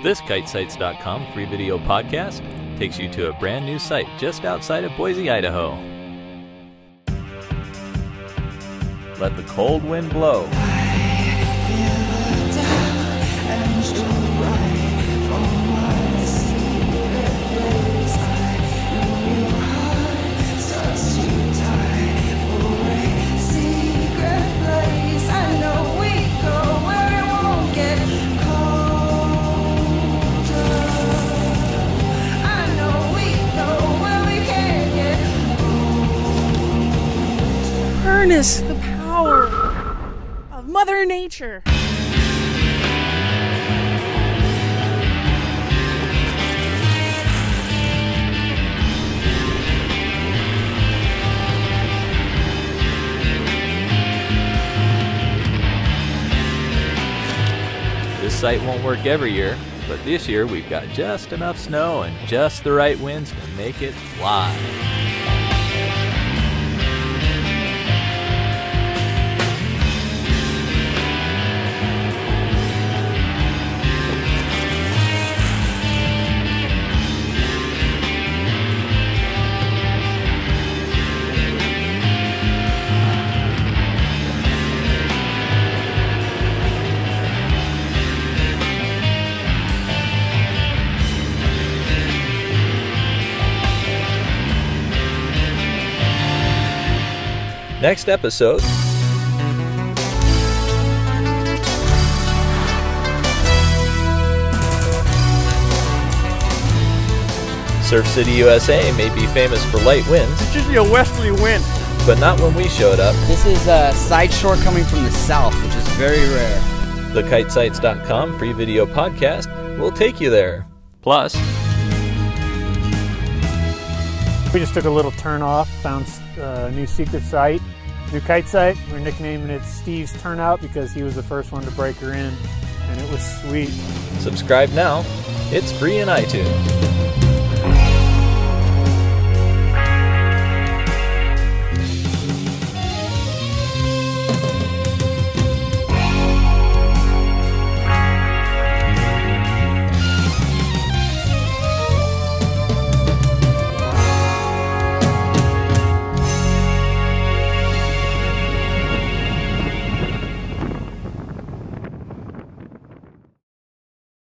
This KiteSites.com free video podcast takes you to a brand new site just outside of Boise, Idaho. Let the cold wind blow. Harness the power of Mother Nature. This site won't work every year, but this year we've got just enough snow and just the right winds to make it fly. Next episode, Surf City, USA may be famous for light winds. It's usually a westerly wind. But not when we showed up. This is a side shore coming from the south, which is very rare. The KiteSites.com free video podcast will take you there. Plus, we just took a little turn off, found a new secret site, new kite site. We're nicknaming it Steve's Turnout because he was the first one to break her in, and it was sweet. subscribe now. It's free in iTunes.